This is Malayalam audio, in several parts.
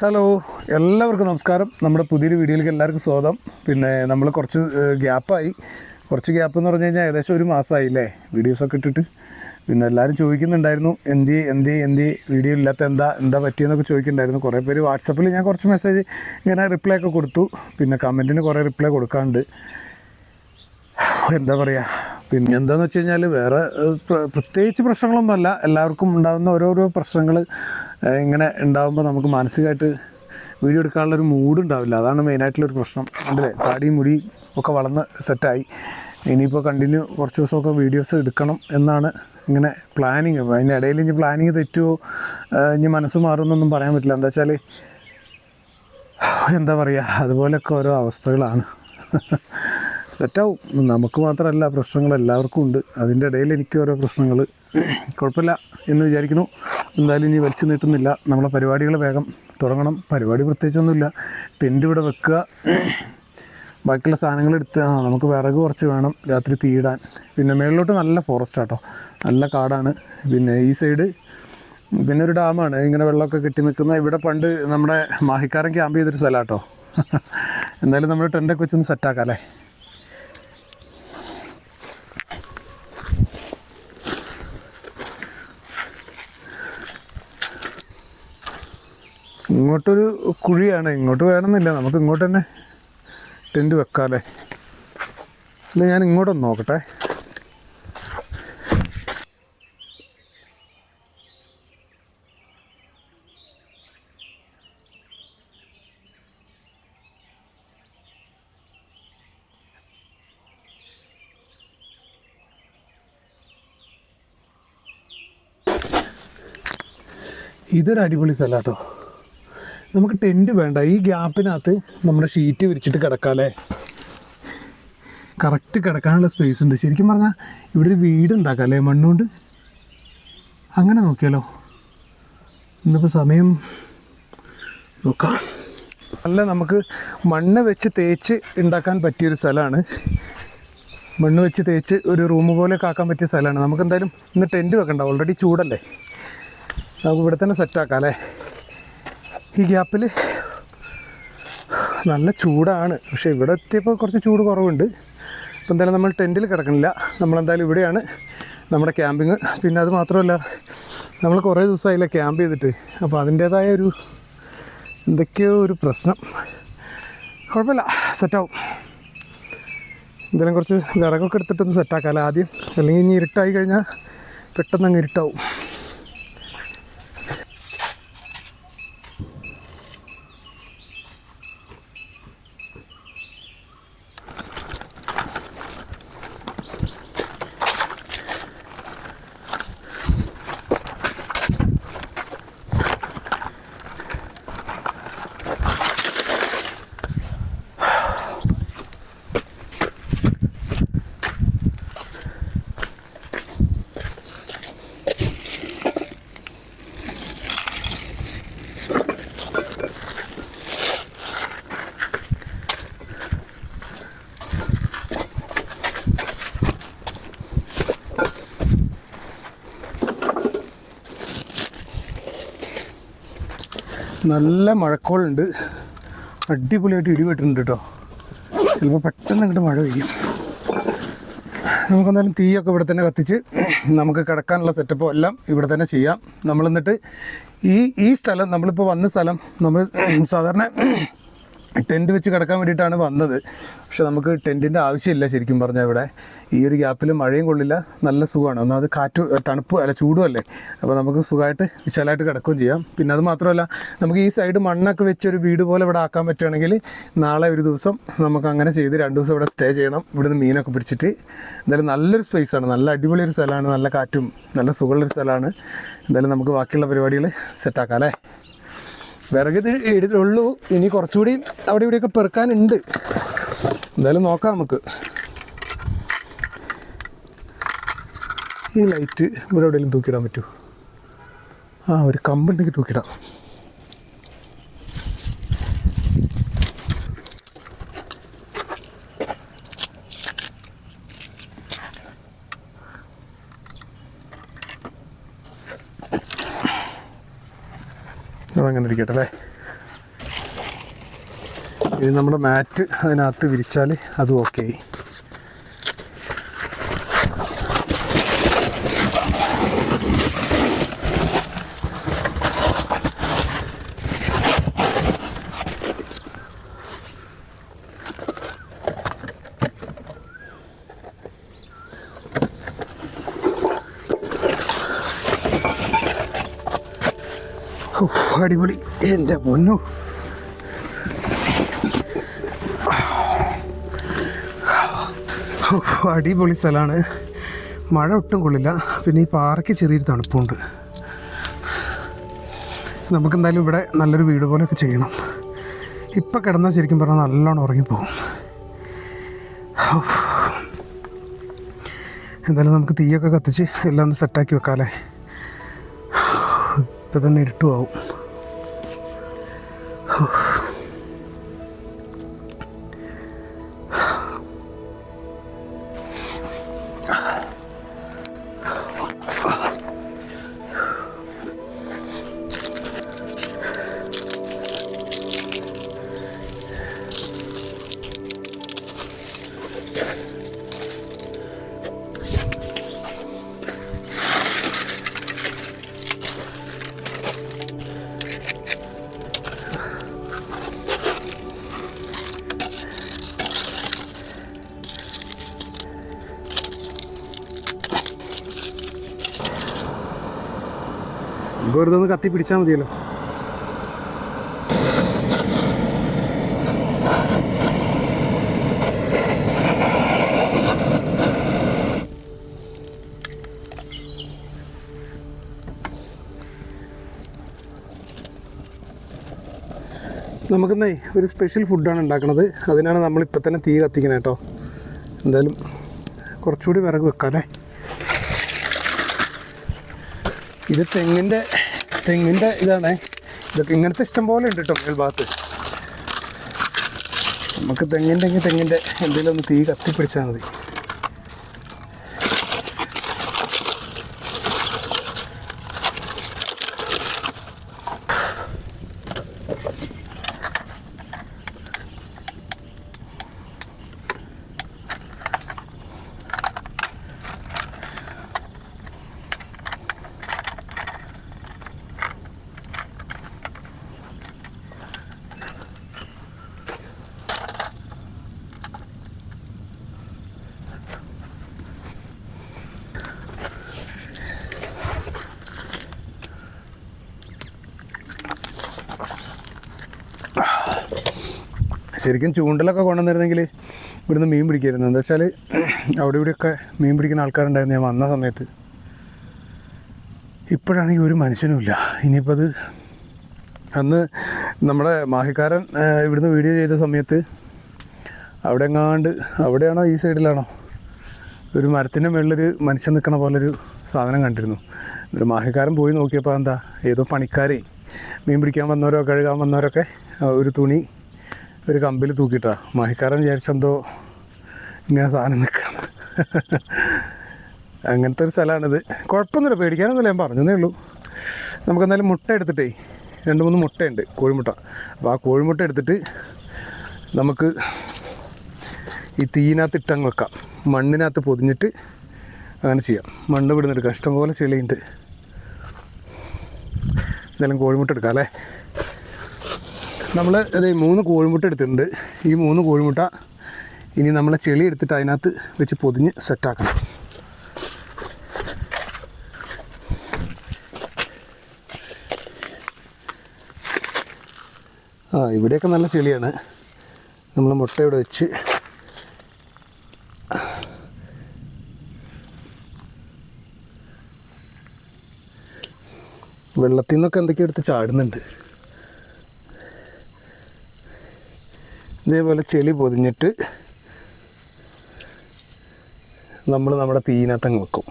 ഹലോ, എല്ലാവർക്കും നമസ്കാരം. നമ്മുടെ പുതിയൊരു വീഡിയോയിലേക്ക് എല്ലാവർക്കും സ്വാഗതം. പിന്നെ നമ്മൾ കുറച്ച് ഗ്യാപ്പ് എന്ന് പറഞ്ഞു കഴിഞ്ഞാൽ ഏകദേശം ഒരു മാസമായില്ലേ വീഡിയോസൊക്കെ ഇട്ടിട്ട്. പിന്നെ എല്ലാവരും ചോദിക്കുന്നുണ്ടായിരുന്നു എന്തി വീഡിയോ ഇല്ലാത്ത എന്താ പറ്റിയെന്നൊക്കെ ചോദിക്കുന്നുണ്ടായിരുന്നു. കുറേ പേര് വാട്സപ്പിൽ ഞാൻ കുറച്ച് മെസ്സേജ് ഇങ്ങനെ റിപ്ലൈ ഒക്കെ കൊടുത്തു. പിന്നെ കമൻറ്റിന് കുറേ റിപ്ലൈ കൊടുക്കാറുണ്ട്. എന്താ പറയുക, പിന്നെ എന്താണെന്ന് വെച്ച് കഴിഞ്ഞാൽ വേറെ പ്രത്യേകിച്ച് പ്രശ്നങ്ങളൊന്നുമല്ല. എല്ലാവർക്കും ഉണ്ടാകുന്ന ഓരോരോ പ്രശ്നങ്ങൾ ഇങ്ങനെ ഉണ്ടാകുമ്പോൾ നമുക്ക് മാനസികമായിട്ട് വീഡിയോ എടുക്കാനുള്ളൊരു മൂഡ് ഉണ്ടാവില്ല. അതാണ് മെയിനായിട്ടുള്ളൊരു പ്രശ്നം. അല്ലേ, താടിയും മുടി ഒക്കെ വളർന്ന് സെറ്റായി. ഇനിയിപ്പോൾ കണ്ടിന്യൂ കുറച്ച് ദിവസമൊക്കെ വീഡിയോസ് എടുക്കണം എന്നാണ് ഇങ്ങനെ പ്ലാനിങ്. അതിൻ്റെ ഇടയിൽ ഇനി പ്ലാനിങ് തെറ്റുമോ, ഇനി മനസ്സ് മാറുമെന്നൊന്നും പറയാൻ പറ്റില്ല. എന്താ വെച്ചാൽ എന്താ പറയുക, അതുപോലെയൊക്കെ ഓരോ അവസ്ഥകളാണ്. സെറ്റാവും. നമുക്ക് മാത്രമല്ല, പ്രശ്നങ്ങൾ എല്ലാവർക്കും ഉണ്ട്. അതിൻ്റെ ഇടയിൽ എനിക്ക് ഓരോ പ്രശ്നങ്ങൾ. കുഴപ്പമില്ല എന്ന് വിചാരിക്കുന്നു. എന്തായാലും ഇനി വലിച്ചു നീട്ടുന്നില്ല. നമ്മളെ പരിപാടികൾ വേഗം തുടങ്ങണം. പരിപാടി പ്രത്യേകിച്ചൊന്നുമില്ല. ടെൻറ്റ് ഇവിടെ വെക്കുക, ബാക്കിയുള്ള സാധനങ്ങൾ എടുത്ത് നമുക്ക് വിറക് കുറച്ച് വേണം രാത്രി തീയിടാൻ. പിന്നെ മേളിലോട്ട് നല്ല ഫോറസ്റ്റ് ആട്ടോ, നല്ല കാടാണ്. പിന്നെ ഈ സൈഡ് പിന്നെ ഒരു ഡാമാണ്, ഇങ്ങനെ വെള്ളമൊക്കെ കെട്ടി നിൽക്കുന്ന. ഇവിടെ പണ്ട് നമ്മുടെ മാഹിക്കാരൻ ക്യാമ്പ് ചെയ്തൊരു സ്ഥലം കേട്ടോ. എന്തായാലും നമ്മൾ ടെൻറ്റൊക്കെ വെച്ചൊന്ന് സെറ്റാക്കാം അല്ലേ. ഇങ്ങോട്ടൊരു കുഴിയാണ്, ഇങ്ങോട്ട് വേണമെന്നില്ല, നമുക്ക് ഇങ്ങോട്ട് തന്നെ ടെൻറ്റ് വെക്കാമല്ലേ. അല്ല, ഞാൻ ഇങ്ങോട്ടൊന്ന് നോക്കട്ടെ. ഇതൊരു അടിപൊളി സ്ഥലം കേട്ടോ. നമുക്ക് ടെൻറ്റ് വേണ്ട, ഈ ഗ്യാപ്പിനകത്ത് നമ്മുടെ ഷീറ്റ് വിരിച്ചിട്ട് കിടക്കാമല്ലേ. കറക്റ്റ് കിടക്കാനുള്ള സ്പേസ് ഉണ്ട്. ശരിക്കും പറഞ്ഞാൽ ഇവിടെ ഒരു വീട് ഉണ്ടാക്കാം അല്ലേ, മണ്ണുകൊണ്ട്. അങ്ങനെ നോക്കിയാലോ. ഇന്നിപ്പോൾ സമയം നോക്കാം. അല്ല, നമുക്ക് മണ്ണ് വെച്ച് തേച്ച് ഉണ്ടാക്കാൻ പറ്റിയൊരു സ്ഥലമാണ്. മണ്ണ് വെച്ച് തേച്ച് ഒരു റൂം പോലെയൊക്കെ ആക്കാൻ പറ്റിയ സ്ഥലമാണ്. നമുക്ക് എന്തായാലും ഇന്ന് ടെൻറ്റ് വെക്കണ്ട, ഓൾറെഡി ചൂടല്ലേ. നമുക്ക് ഇവിടെ തന്നെ സെറ്റാക്കാം അല്ലേ. ഈ ഗ്യാപ്പിൽ നല്ല ചൂടാണ്, പക്ഷേ ഇവിടെ എത്തിയപ്പോൾ കുറച്ച് ചൂട് കുറവുണ്ട്. അപ്പോൾ എന്തായാലും നമ്മൾ ടെൻറ്റിൽ കിടക്കണില്ല, നമ്മളെന്തായാലും ഇവിടെയാണ് നമ്മുടെ ക്യാമ്പിങ്. പിന്നെ അത് മാത്രമല്ല, നമ്മൾ കുറേ ദിവസമായില്ല ക്യാമ്പ് ചെയ്തിട്ട്. അപ്പോൾ അതിൻ്റേതായ ഒരു എന്തൊക്കെയോ ഒരു പ്രശ്നം. കുഴപ്പമില്ല, സെറ്റാവും. എന്തായാലും കുറച്ച് വിറകൊക്കെ എടുത്തിട്ടൊന്ന് സെറ്റാക്കാമല്ലോ ആദ്യം, അല്ലെങ്കിൽ ഇനി ഇരുട്ടായി കഴിഞ്ഞാൽ പെട്ടെന്ന് അങ്ങ് ഇരുട്ടാവും. നല്ല മഴക്കോളുണ്ട്, അടിപൊളിയായിട്ട് ഇടി വെട്ടുന്നുണ്ട് കേട്ടോ. ചിലപ്പോൾ പെട്ടെന്ന് അങ്ങോട്ട് മഴ പെയ്യും. നമുക്കെന്തായാലും തീയൊക്കെ ഇവിടെ തന്നെ കത്തിച്ച് നമുക്ക് കിടക്കാനുള്ള സെറ്റപ്പും എല്ലാം ഇവിടെ തന്നെ ചെയ്യാം. നമ്മളെന്നിട്ട് ഈ സ്ഥലം, നമ്മളിപ്പോൾ വന്ന സ്ഥലം, നമ്മൾ സാധാരണ ടെൻറ്റ് വെച്ച് കിടക്കാൻ വേണ്ടിയിട്ടാണ് വന്നത്. പക്ഷെ നമുക്ക് ടെൻറ്റിൻ്റെ ആവശ്യമില്ല ശരിക്കും പറഞ്ഞാൽ. ഇവിടെ ഈ ഒരു ഗ്യാപ്പിൽ മഴയും കൊള്ളില്ല, നല്ല സുഖമാണ്. ഒന്നാമത് കാറ്റ്, തണുപ്പ് അല്ല ചൂടും അല്ലേ. അപ്പോൾ നമുക്ക് സുഖമായിട്ട് വിശാലമായിട്ട് കിടക്കുകയും ചെയ്യാം. പിന്നെ അത് മാത്രമല്ല, നമുക്ക് ഈ സൈഡ് മണ്ണൊക്കെ വെച്ചൊരു വീട് പോലെ ഇവിടെ ആക്കാൻ പറ്റുകയാണെങ്കിൽ നാളെ ഒരു ദിവസം നമുക്ക് അങ്ങനെ ചെയ്ത് 2 ദിവസം ഇവിടെ സ്റ്റേ ചെയ്യണം. ഇവിടുന്ന് മീനൊക്കെ പിടിച്ചിട്ട്. എന്തായാലും നല്ലൊരു സ്പേസാണ്, നല്ല അടിപൊളി ഒരു സ്ഥലമാണ്, നല്ല കാറ്റും നല്ല സുഖമുള്ളൊരു സ്ഥലമാണ്. എന്തായാലും നമുക്ക് ബാക്കിയുള്ള പരിപാടികൾ സെറ്റാക്കാം അല്ലേ. വിറക് ഇതിലുള്ളൂ, ഇനി കുറച്ചുകൂടി അവിടെ ഇവിടെയൊക്കെ പെറുക്കാനുണ്ട്. എന്തായാലും നോക്കാം നമുക്ക്. ഈ ലൈറ്റ് ഇവിടെ എവിടെയെങ്കിലും തൂക്കിയിടാൻ പറ്റുമോ? ഒരു കമ്പുണ്ടെങ്കിൽ തൂക്കിയിടാം. അതങ്ങനെ ഇരിക്കട്ടെ അല്ലേ. ഇനി നമ്മുടെ മാറ്റ് അതിനകത്ത് വിരിച്ചാൽ അതും ഓക്കെ ആയി. അടിപൊളി. എൻ്റെ പൊന്നു, അടിപൊളി സ്ഥലമാണ്. മഴ ഒട്ടും കൊള്ളില്ല. പിന്നെ ഈ പാറയ്ക്ക് ചെറിയൊരു തണുപ്പുണ്ട്. നമുക്കെന്തായാലും ഇവിടെ നല്ലൊരു വീട് പോലെയൊക്കെ ചെയ്യണം. ഇപ്പം കിടന്നാൽ ശരിക്കും പറഞ്ഞാൽ നല്ലോണം ഉറങ്ങിപ്പോകും. എന്തായാലും നമുക്ക് തീയൊക്കെ കത്തിച്ച് എല്ലാം ഒന്ന് സെറ്റാക്കി വെക്കാമല്ലേ. ഇപ്പം തന്നെ ഇരുട്ടുമാവും. വെറുതെ ഒന്ന് കത്തി പിടിച്ചാൽ മതിയല്ലോ. നമുക്കെന്നേ ഒരു സ്പെഷ്യൽ ഫുഡാണ് ഉണ്ടാക്കുന്നത്. അതിനാണ് നമ്മളിപ്പോൾ തന്നെ തീ കത്തിക്കണേ കേട്ടോ. എന്തായാലും കുറച്ചുകൂടി വിറക് വെക്കാം അല്ലേ. ഇത് തെങ്ങിൻ്റെ ഇതാണേ. ഇതൊക്കെ ഇങ്ങനത്തെ ഇഷ്ടം പോലെ ഉണ്ട് കേട്ടോ മേൽഭാഗത്ത്. നമുക്ക് തെങ്ങിൻ്റെ എന്തെങ്കിലും ഒന്ന് തീ കത്തിപ്പിടിച്ചാൽ മതി. ശരിക്കും ചൂണ്ടലൊക്കെ കൊണ്ടുവന്നിരുന്നെങ്കിൽ ഇവിടുന്ന് മീൻ പിടിക്കായിരുന്നു. എന്താ വെച്ചാൽ അവിടെ ഇവിടെയൊക്കെ മീൻ പിടിക്കുന്ന ആൾക്കാരുണ്ടായിരുന്നു ഞാൻ വന്ന സമയത്ത്. ഇപ്പോഴാണെങ്കിൽ ഒരു മനുഷ്യനുമില്ല. ഇനിയിപ്പോൾ അത് അന്ന് നമ്മുടെ മാഹിക്കാരൻ ഇവിടുന്ന് വീഡിയോ ചെയ്ത സമയത്ത് അവിടെ എങ്ങാണ്ട്, അവിടെയാണോ ഈ സൈഡിലാണോ, ഒരു മരത്തിൻ്റെ മുകളിലൊരു മനുഷ്യൻ നിൽക്കണ പോലൊരു സാധനം കണ്ടിരുന്നു. ഒരു മാഹിക്കാരൻ പോയി നോക്കിയപ്പോൾ എന്താ, ഏതോ പണിക്കാരെ മീൻ പിടിക്കാൻ വന്നവരോ കഴുകാൻ വന്നവരൊക്കെ ഒരു തുണി ഒരു കമ്പിൽ തൂക്കിയിട്ടാണ്. മാഹിക്കാരൻ വിചാരിച്ചെന്തോ ഇങ്ങനെ സാധനം നിൽക്കുക. അങ്ങനത്തെ ഒരു സ്ഥലമാണിത്. കുഴപ്പമൊന്നുമില്ല, പേടിക്കാനൊന്നുമില്ല, ഞാൻ പറഞ്ഞതേ ഉള്ളൂ. നമുക്കെന്തായാലും മുട്ട എടുത്തിട്ടേ, 2-3 മുട്ടയുണ്ട്, കോഴിമുട്ട. അപ്പോൾ ആ കോഴിമുട്ട എടുത്തിട്ട് നമുക്ക് ഈ തീയിനകത്ത് ഇട്ടങ്ങ് വെക്കാം. മണ്ണിനകത്ത് പൊതിഞ്ഞിട്ട് അങ്ങനെ ചെയ്യാം. മണ്ണ് ഇവിടുന്ന് എടുക്കാം, ഇഷ്ടംപോലെ ചെളിയുണ്ട്. എന്തായാലും കോഴിമുട്ട എടുക്കാം അല്ലേ. നമ്മൾ ഇത് 3 കോഴിമുട്ട എടുത്തിട്ടുണ്ട്. ഈ 3 കോഴിമുട്ട ഇനി നമ്മളെ ചെളി എടുത്തിട്ട് അതിനകത്ത് വെച്ച് പൊതിഞ്ഞ് സെറ്റാക്കണം. ഇവിടെയൊക്കെ നല്ല ചെളിയാണ്. നമ്മൾ മുട്ട ഇവിടെ വെച്ച് വെള്ളത്തിൽ നിന്നൊക്കെ എന്തൊക്കെയോ എടുത്ത് ചാടുന്നുണ്ട്. ഇതേപോലെ ചെളി പൊതിഞ്ഞിട്ട് നമ്മൾ നമ്മുടെ തീയിനകത്തങ്ങ് വെക്കും.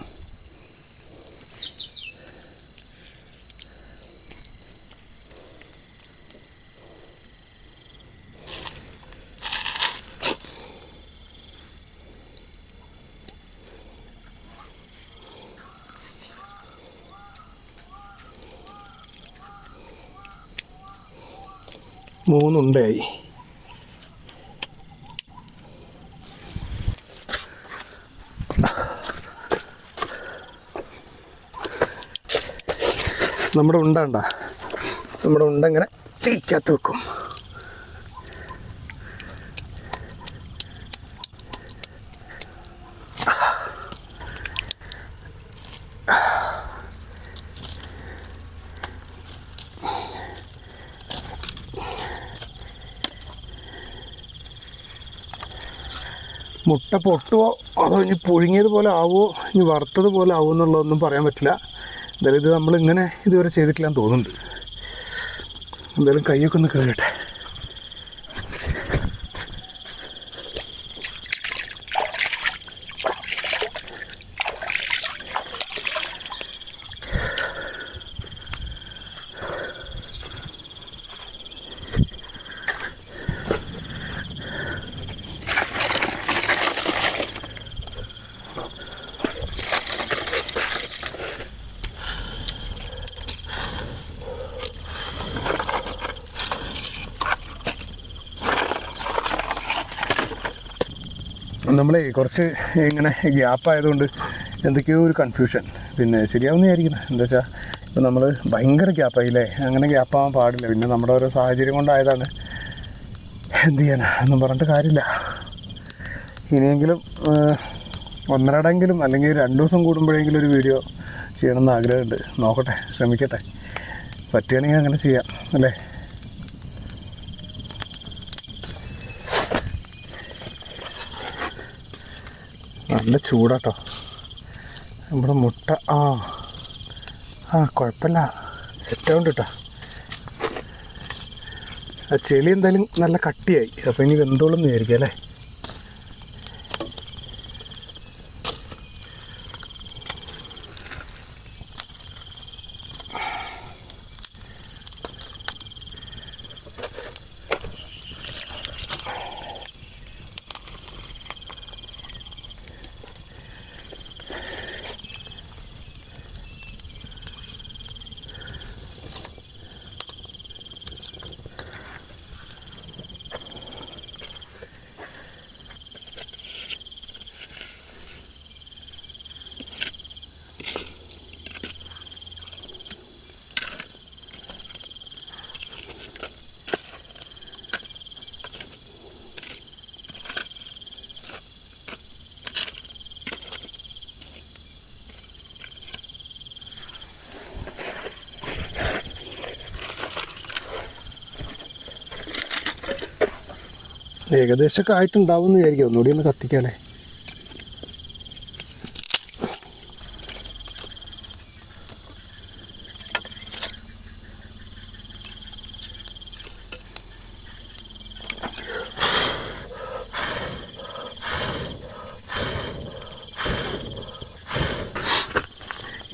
മൂന്നുണ്ടായി. നമ്മുടെ ഉണ്ട ഇങ്ങനെ തീക്കകത്ത് വെക്കും. മുട്ട പൊട്ടുമോ അതോ ഇനി പുഴുങ്ങിയതുപോലെ ആവുമോ ഇനി വറുത്തതുപോലെ ആവുമോ എന്നുള്ളതൊന്നും പറയാൻ പറ്റില്ല. എന്തായാലും ഇത് നമ്മളിങ്ങനെ ഇതുവരെ ചെയ്തിട്ടില്ലാന്ന് തോന്നുന്നുണ്ട്. എന്തായാലും കൈയൊക്കെ ഒന്ന് കഴുകട്ടെ. നമ്മളെ കുറച്ച് ഇങ്ങനെ ഗ്യാപ്പായതുകൊണ്ട് എന്തൊക്കെയോ ഒരു കൺഫ്യൂഷൻ. പിന്നെ ശരിയാവുന്നതായിരിക്കണം. എന്താ വെച്ചാൽ ഇപ്പോൾ നമ്മൾ ഭയങ്കര ഗ്യാപ്പായില്ലേ, അങ്ങനെ ഗ്യാപ്പാകാൻ പാടില്ല. പിന്നെ നമ്മുടെ ഓരോ സാഹചര്യം കൊണ്ടായതാണ്. എന്ത് ചെയ്യാനാ, ഒന്നും പറഞ്ഞിട്ട് കാര്യമില്ല. ഇനിയെങ്കിലും ഒന്നരടെങ്കിലും അല്ലെങ്കിൽ 2 ദിവസം കൂടുമ്പോഴെങ്കിലും ഒരു വീഡിയോ ചെയ്യണമെന്ന് ആഗ്രഹമുണ്ട്. നോക്കട്ടെ, ശ്രമിക്കട്ടെ. പറ്റുകയാണെങ്കിൽ അങ്ങനെ ചെയ്യാം അല്ലേ. നല്ല ചൂടാട്ടോ നമ്മുടെ മുട്ട. കുഴപ്പമില്ല, സെറ്റാവുണ്ട് കേട്ടോ. ആ ചെളി എന്തായാലും നല്ല കട്ടിയായി. അപ്പോൾ ഇനി വെന്തോളം വിചാരിക്കും അല്ലേ. ഏകദേശമൊക്കെ ആയിട്ടുണ്ടാവും എന്ന് വിചാരിക്കും. ഒന്നുകൂടി ഒന്ന് കത്തിക്കാല്ലേ.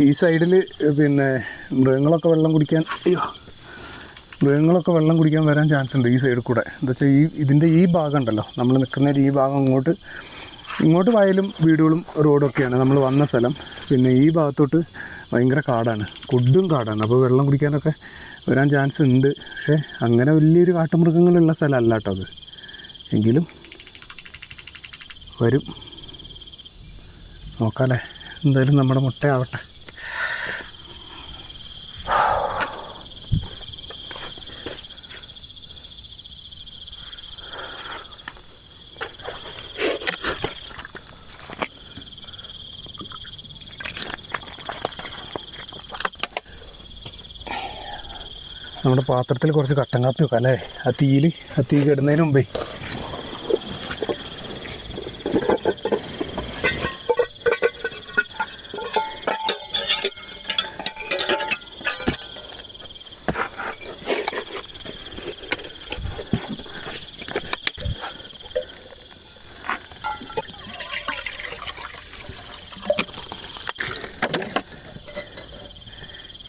ഈ സൈഡിൽ പിന്നെ മൃഗങ്ങളൊക്കെ വെള്ളം കുടിക്കാൻ വരാൻ ചാൻസ് ഉണ്ട് ഈ സൈഡിൽ കൂടെ. എന്താ വെച്ചാൽ ഇതിൻ്റെ ഈ ഭാഗം ഉണ്ടല്ലോ, നമ്മൾ നിൽക്കുന്ന ഈ ഭാഗം ഇങ്ങോട്ട് വയലും വീടുകളും റോഡും ഒക്കെയാണ് നമ്മൾ വന്ന സ്ഥലം. പിന്നെ ഈ ഭാഗത്തോട്ട് ഭയങ്കര കാടാണ്, കൊടും കാടാണ്. അപ്പോൾ വെള്ളം കുടിക്കാനൊക്കെ വരാൻ ചാൻസ് ഉണ്ട്. പക്ഷേ അങ്ങനെ വലിയൊരു കാട്ടുമൃഗങ്ങളുള്ള സ്ഥലമല്ല കേട്ടോ അത്. എങ്കിലും വരും, നോക്കാമല്ലേ. എന്തായാലും നമ്മുടെ മുട്ടയാവട്ടെ. നമ്മുടെ പാത്രത്തിൽ കുറച്ച് കട്ടൻ കാപ്പി വെക്കാം അല്ലേ. ആ തീ കിടുന്നതിന് മുമ്പേ.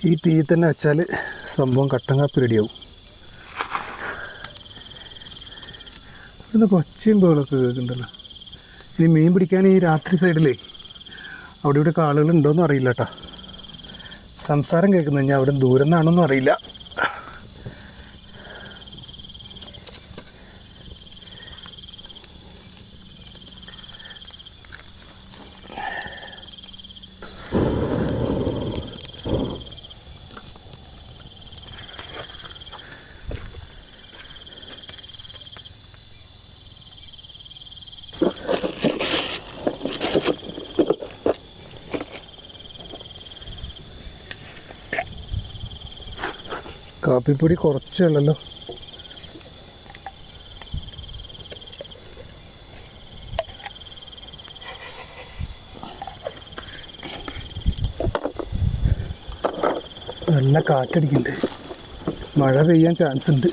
ഈ തീ തന്നെ വെച്ചാൽ സംഭവം കട്ടൻ കാപ്പി റെഡിയാവും. ഇതൊക്കെ ഒച്ചയും ബഹളമൊക്കെ കേൾക്കുന്നുണ്ടല്ലോ. ഇനി മീൻ പിടിക്കാൻ ഈ രാത്രി സൈഡിലേ അവിടെ ഇവിടെയൊക്കെ ആളുകളുണ്ടോയെന്നും അറിയില്ല കേട്ടോ. സംസാരം കേൾക്കുന്നത് ഞാൻ അവിടെ ദൂരം നിന്നാണോന്നും അറിയില്ല. കാപ്പിപ്പൊടി കുറച്ചേ ഉള്ളല്ലോ. നല്ല കാറ്റടിക്കുന്നുണ്ട്, മഴ പെയ്യാൻ ചാൻസ് ഉണ്ട്.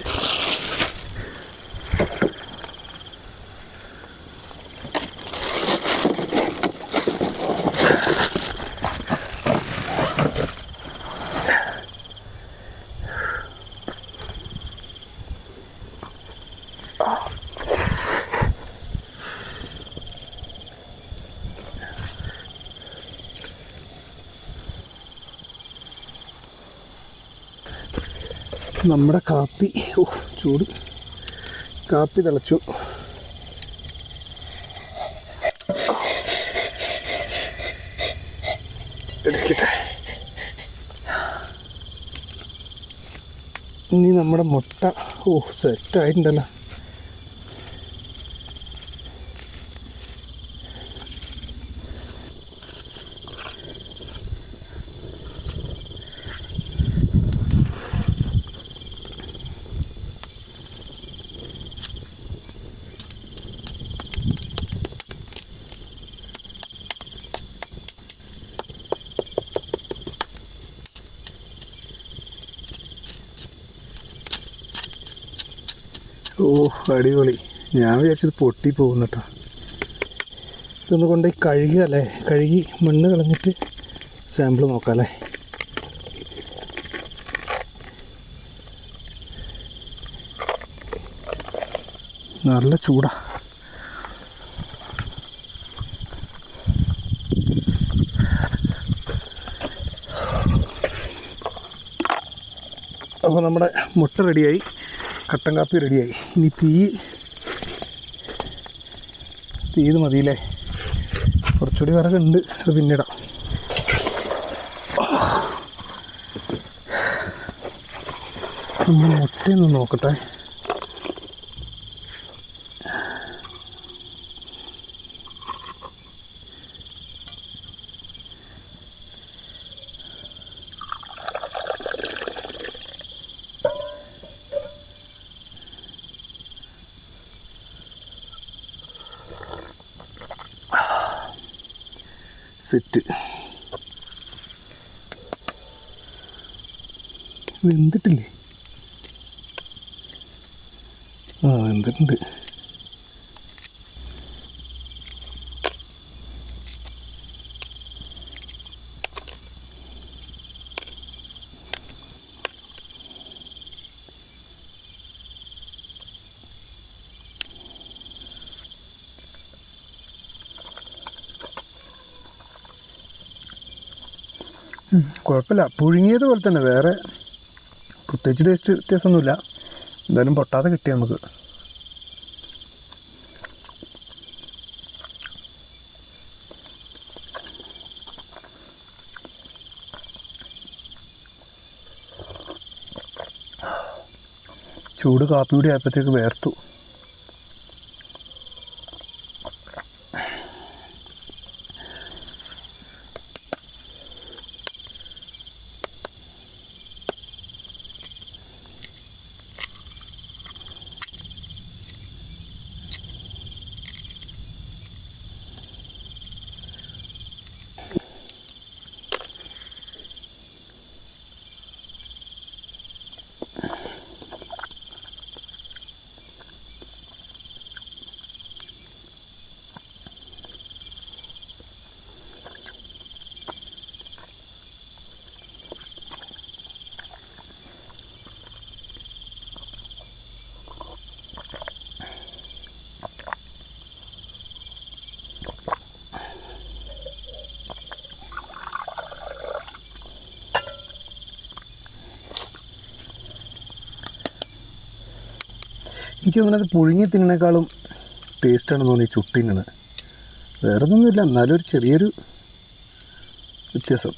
നമ്മുടെ കാപ്പി, ചൂട്, കാപ്പി തിളച്ചു. എടുക്കട്ടെ. ഇനി നമ്മുടെ മുട്ട സെറ്റായിട്ടുണ്ടല്ലോ. അടിപൊളി. ഞാൻ വിചാരിച്ചത് പൊട്ടി പോകുന്നു കേട്ടോ. ഇതൊന്ന് കൊണ്ടുപോയി കഴുകുക അല്ലേ, കഴുകി മണ്ണ് കളഞ്ഞിട്ട് സാമ്പിൾ നോക്കാം അല്ലേ. നല്ല ചൂടാ. അപ്പോൾ നമ്മുടെ മുട്ട റെഡിയായി, കട്ടൻ കാപ്പി റെഡിയായി. ഇനി ഇത് മതിയില്ലേ. കുറച്ചുകൂടി വിറകുണ്ട്, അത് പിന്നിടാം. നമ്മൾ മുട്ടയൊന്ന് നോക്കട്ടെ. സെറ്റ്. വെന്തിട്ടില്ലേ? വെന്തിട്ടുണ്ട്. കുഴപ്പമില്ല, പുഴുങ്ങിയത് പോലെ തന്നെ, വേറെ പ്രത്യേകിച്ച് ടേസ്റ്റ് വ്യത്യാസമൊന്നുമില്ല. എന്തായാലും പൊട്ടാതെ കിട്ടി നമുക്ക്. ചൂട് കാപ്പി കൂടി ആയപ്പോഴത്തേക്ക് വേർത്തു. എനിക്ക് തോന്നുന്നത് പുഴുങ്ങി തിന്നേക്കാളും ടേസ്റ്റാണെന്ന് തോന്നി ചുട്ടിന്നത്. വേറെ ഒന്നുമില്ല, എന്നാലും ഒരു ചെറിയൊരു വ്യത്യാസം.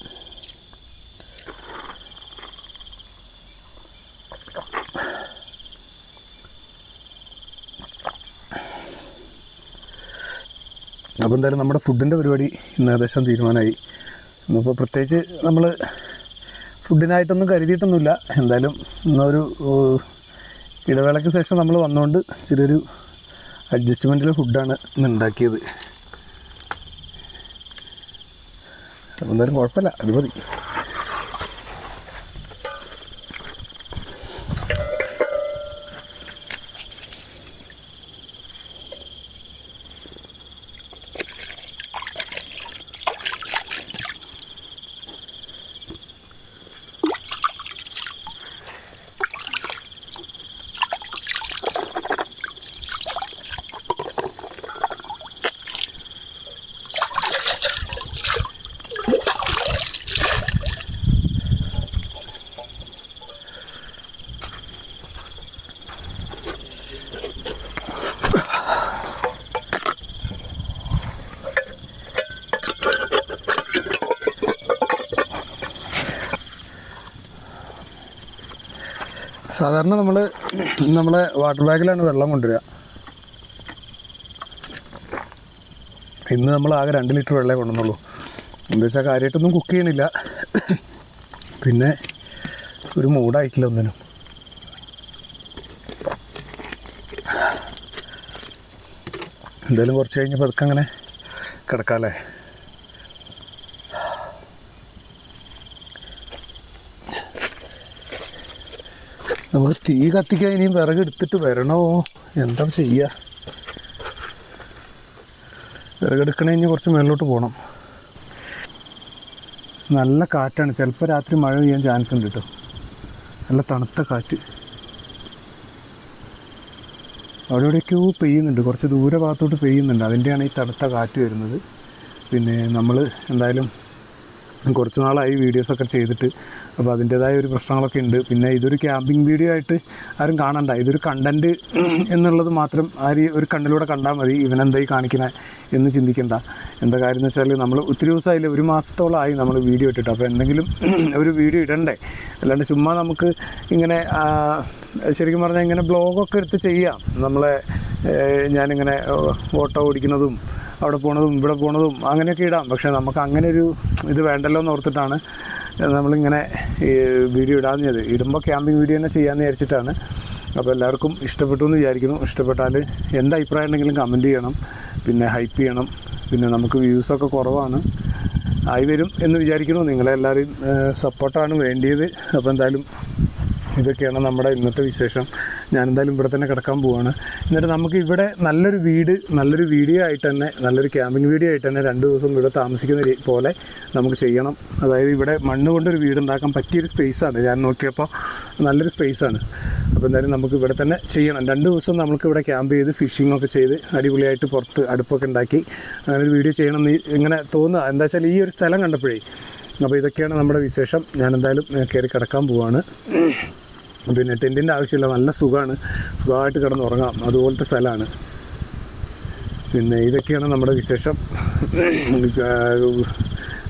അപ്പോൾ എന്തായാലും നമ്മുടെ ഫുഡിൻ്റെ പരിപാടി ഇന്ന് ഏകദേശം തീരുമാനമായി. ഇന്നിപ്പോൾ പ്രത്യേകിച്ച് നമ്മൾ ഫുഡിനായിട്ടൊന്നും കരുതിയിട്ടൊന്നുമില്ല. എന്തായാലും ഇന്നൊരു ഇടവേളയ്ക്ക് ശേഷം നമ്മൾ വന്നുകൊണ്ട് ചെറിയൊരു അഡ്ജസ്റ്റ്മെൻറ്റിൽ ഫുഡാണ് ഇന്ന് ഉണ്ടാക്കിയത്. അപ്പോൾ എന്തായാലും കുഴപ്പമില്ല, അത് മതി. സാധാരണ നമ്മളെ വാട്ടർ ബാഗിലാണ് വെള്ളം കൊണ്ടുവരിക. ഇന്ന് നമ്മൾ ആകെ 2 ലിറ്റർ വെള്ളമേ കൊണ്ടുവന്നുള്ളൂ. എന്താ വെച്ചാൽ കാര്യമായിട്ടൊന്നും കുക്ക് ചെയ്യണില്ല, പിന്നെ ഒരു മൂടായിട്ടില്ല ഒന്നിനും. എന്തായാലും കുറച്ച് കഴിഞ്ഞപ്പോൾ അതൊക്കെ അങ്ങനെ കിടക്കാമല്ലേ. നമ്മൾ തീ കത്തിക്കാൻ ഇനിയും വിറക് എടുത്തിട്ട് വരണോ, എന്താ ചെയ്യുക? വിറകെടുക്കണേ ഇനി കുറച്ച് മേളിലോട്ട് പോകണം. നല്ല കാറ്റാണ്, ചിലപ്പോൾ രാത്രി മഴ പെയ്യാൻ ചാൻസ് ഉണ്ട് കേട്ടോ. നല്ല തണുത്ത കാറ്റ്. അവിടെ എവിടെയൊക്കെയോ പെയ്യുന്നുണ്ട്, കുറച്ച് ദൂരെ ഭാഗത്തോട്ട് പെയ്യുന്നുണ്ട്. അതിൻ്റെയാണ് ഈ തണുത്ത കാറ്റ് വരുന്നത്. പിന്നെ നമ്മൾ എന്തായാലും കുറച്ച് നാളായി വീഡിയോസൊക്കെ ചെയ്തിട്ട്, അപ്പോൾ അതിൻ്റേതായ ഒരു പ്രശ്നങ്ങളൊക്കെ ഉണ്ട്. പിന്നെ ഇതൊരു ക്യാമ്പിംഗ് വീഡിയോ ആയിട്ട് ആരും കാണണ്ട, ഇതൊരു കണ്ടൻറ്റ് എന്നുള്ളത് മാത്രം ഒരു കണ്ണിലൂടെ കണ്ടാൽ മതി. ഇവനെന്തായി കാണിക്കണേ എന്ന് ചിന്തിക്കേണ്ട. എന്താ കാര്യം എന്ന് വെച്ചാൽ നമ്മൾ ഒത്തിരി ദിവസമായില്ല, 1 മാസത്തോളമായി നമ്മൾ വീഡിയോ ഇട്ടിട്ട്. അപ്പോൾ എന്തെങ്കിലും ഒരു വീഡിയോ ഇടണ്ടേ, അല്ലാണ്ട് ചുമ്മാ നമുക്ക് ഇങ്ങനെ ശരിക്കും പറഞ്ഞാൽ ഇങ്ങനെ ബ്ലോഗൊക്കെ എടുത്ത് ചെയ്യാം. ഞാനിങ്ങനെ ഓട്ടോ ഓടിക്കുന്നതും അവിടെ പോണതും ഇവിടെ പോണതും അങ്ങനെയൊക്കെ ഇടാം. പക്ഷേ നമുക്ക് അങ്ങനെ ഒരു ഇത് വേണ്ടല്ലോ എന്ന് ഓർത്തിട്ടാണ് നമ്മളിങ്ങനെ വീഡിയോ ഇടാഞ്ഞത്. ഇടുമ്പോൾ ക്യാമ്പിംഗ് വീഡിയോ തന്നെ ചെയ്യാമെന്ന് വിചാരിച്ചിട്ടാണ്. അപ്പോൾ എല്ലാവർക്കും ഇഷ്ടപ്പെട്ടു എന്ന് വിചാരിക്കുന്നു. ഇഷ്ടപ്പെട്ടാൽ എന്ത് അഭിപ്രായം ഉണ്ടെങ്കിലും കമൻറ്റ് ചെയ്യണം, പിന്നെ ഹൈപ്പ് ചെയ്യണം. പിന്നെ നമുക്ക് വ്യൂസൊക്കെ കുറവാണ്, ആയി വരും എന്ന് വിചാരിക്കുന്നു. നിങ്ങളെല്ലാവരും സപ്പോർട്ടാണ് വേണ്ടിയത്. അപ്പോൾ എന്തായാലും ഇതൊക്കെയാണ് നമ്മുടെ ഇന്നത്തെ വിശേഷം. ഞാനെന്തായാലും ഇവിടെ തന്നെ കിടക്കാൻ പോവാണ്. എന്നിട്ട് നമുക്ക് ഇവിടെ നല്ലൊരു വീഡിയോ ആയിട്ട് തന്നെ, നല്ലൊരു ക്യാമ്പിംഗ് വീഡിയോ ആയിട്ട് തന്നെ 2 ദിവസം ഇവിടെ താമസിക്കുന്ന പോലെ നമുക്ക് ചെയ്യണം. അതായത് ഇവിടെ മണ്ണ് കൊണ്ടൊരു വീടുണ്ടാക്കാൻ പറ്റിയൊരു സ്പേസാണ്. ഞാൻ നോക്കിയപ്പോൾ നല്ലൊരു സ്പേസാണ്. അപ്പോൾ എന്തായാലും നമുക്ക് ഇവിടെ തന്നെ ചെയ്യണം. 2 ദിവസം നമുക്ക് ഇവിടെ ക്യാമ്പ് ചെയ്ത് ഫിഷിങ്ങൊക്കെ ചെയ്ത് അടിപൊളിയായിട്ട് പുറത്ത് അടുപ്പൊക്കെ ഉണ്ടാക്കി അങ്ങനെ ഒരു വീഡിയോ ചെയ്യണം എന്ന് ഇങ്ങനെ തോന്നുക. എന്താ വെച്ചാൽ ഈ ഒരു സ്ഥലം കണ്ടപ്പോഴേ. അപ്പോൾ ഇതൊക്കെയാണ് നമ്മുടെ വിശേഷം. ഞാനെന്തായാലും കയറി കിടക്കാൻ പോവാണ്. പിന്നെ ടെൻറ്റിൻ്റെ ആവശ്യമില്ല, നല്ല സുഖമായിട്ട് കിടന്നുറങ്ങാം, അതുപോലത്തെ സ്ഥലമാണ്. പിന്നെ ഇതൊക്കെയാണ് നമ്മുടെ വിശേഷം.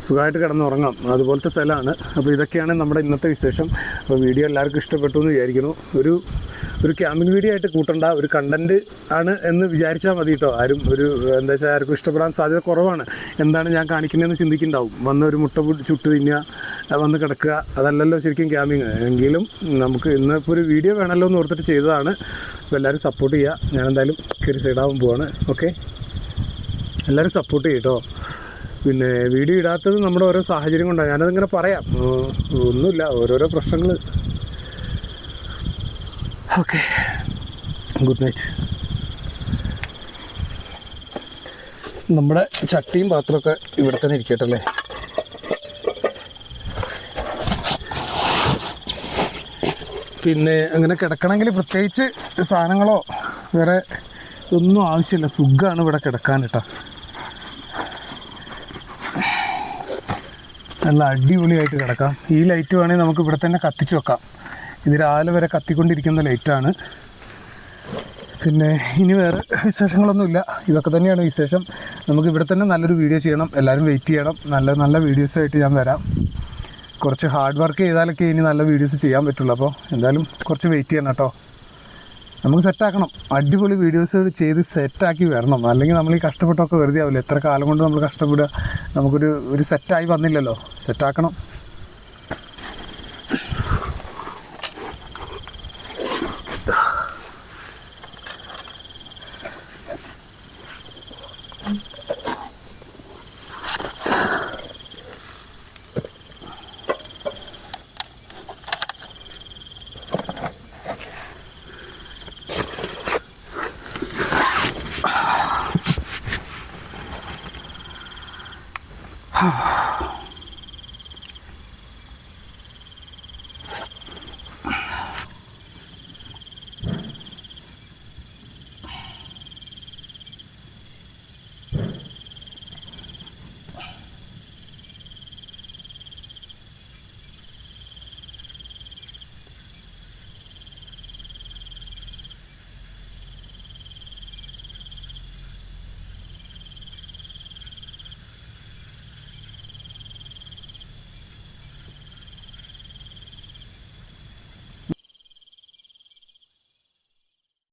സുഖമായിട്ട് കിടന്നുറങ്ങാം, അതുപോലത്തെ സ്ഥലമാണ്. അപ്പോൾ ഇതൊക്കെയാണ് നമ്മുടെ ഇന്നത്തെ വിശേഷം. അപ്പോൾ വീഡിയോ എല്ലാവർക്കും ഇഷ്ടപ്പെട്ടു എന്ന് വിചാരിക്കുന്നു. ഒരു ക്യാമ്പിംഗ് വീഡിയോ ആയിട്ട് കൂട്ടണ്ട, ഒരു കണ്ടൻറ്റ് ആണ് എന്ന് വിചാരിച്ചാൽ മതി കേട്ടോ. എന്താ വെച്ചാൽ ആർക്കും ഇഷ്ടപ്പെടാൻ സാധ്യത കുറവാണ്. എന്താണ് ഞാൻ കാണിക്കുന്നതെന്ന് ചിന്തിക്കുന്നുണ്ടാവും. വന്ന് ഒരു മുട്ട ചുട്ട് തിന്നുക, വന്ന് കിടക്കുക, അതല്ലല്ലോ ശരിക്കും ക്യാമ്പിങ്. എങ്കിലും നമുക്ക് ഇന്നിപ്പോൾ ഒരു വീഡിയോ വേണമല്ലോ എന്ന് ഓർത്തിട്ട് ചെയ്തതാണ്. അപ്പോൾ എല്ലാവരും സപ്പോർട്ട് ചെയ്യുക. ഞാനെന്തായാലും കയറി സൈഡാവാൻ പോവാണ്. ഓക്കെ, എല്ലാവരും സപ്പോർട്ട് ചെയ്യും കേട്ടോ. പിന്നെ വീഡിയോ ഇടാത്തത് നമ്മുടെ ഓരോ സാഹചര്യം കൊണ്ടാണ്. ഞാനതിങ്ങനെ പറയാം, ഒന്നുമില്ല, ഓരോരോ പ്രശ്നങ്ങൾ. Okay, good night. നമ്മുടെ ചട്ടിയും പാത്രമൊക്കെ ഇവിടെ തന്നെ ഇരിക്കട്ടല്ലേ. പിന്നെ അങ്ങനെ കിടക്കണമെങ്കിൽ പ്രത്യേകിച്ച് സാധനങ്ങളോ വേറെ ഒന്നും ആവശ്യമില്ല. സുഖമാണ് ഇവിടെ കിടക്കാൻ കേട്ടോ. നല്ല അടിപൊളിയായിട്ട് കിടക്കാം. ഈ ലൈറ്റ് വേണമെങ്കിൽ നമുക്ക് ഇവിടെ തന്നെ കത്തിച്ച് വെക്കാം. ഇത് രാവിലെ വരെ കത്തിക്കൊണ്ടിരിക്കുന്ന ലൈറ്റാണ്. പിന്നെ ഇനി വേറെ വിശേഷങ്ങളൊന്നുമില്ല, ഇതൊക്കെ തന്നെയാണ് വിശേഷം. നമുക്ക് ഇവിടെ തന്നെ നല്ലൊരു വീഡിയോ ചെയ്യണം. എല്ലാവരും വെയിറ്റ് ചെയ്യണം. നല്ല വീഡിയോസായിട്ട് ഞാൻ വരാം. കുറച്ച് ഹാർഡ് വർക്ക് ചെയ്താലൊക്കെ ഇനി നല്ല വീഡിയോസ് ചെയ്യാൻ പറ്റുള്ളൂ. അപ്പോൾ എന്തായാലും കുറച്ച് വെയിറ്റ് ചെയ്യണം കേട്ടോ. നമുക്ക് സെറ്റാക്കണം, അടിപൊളി വീഡിയോസ് ചെയ്ത് സെറ്റാക്കി വരണം. അല്ലെങ്കിൽ നമ്മൾ ഈ കഷ്ടപ്പെട്ടൊക്കെ വെറുതെ ആവില്ല. എത്ര കാലം കൊണ്ട് നമ്മൾ കഷ്ടപ്പെടുക, നമുക്കൊരു സെറ്റായി വന്നില്ലല്ലോ. സെറ്റാക്കണം. ആ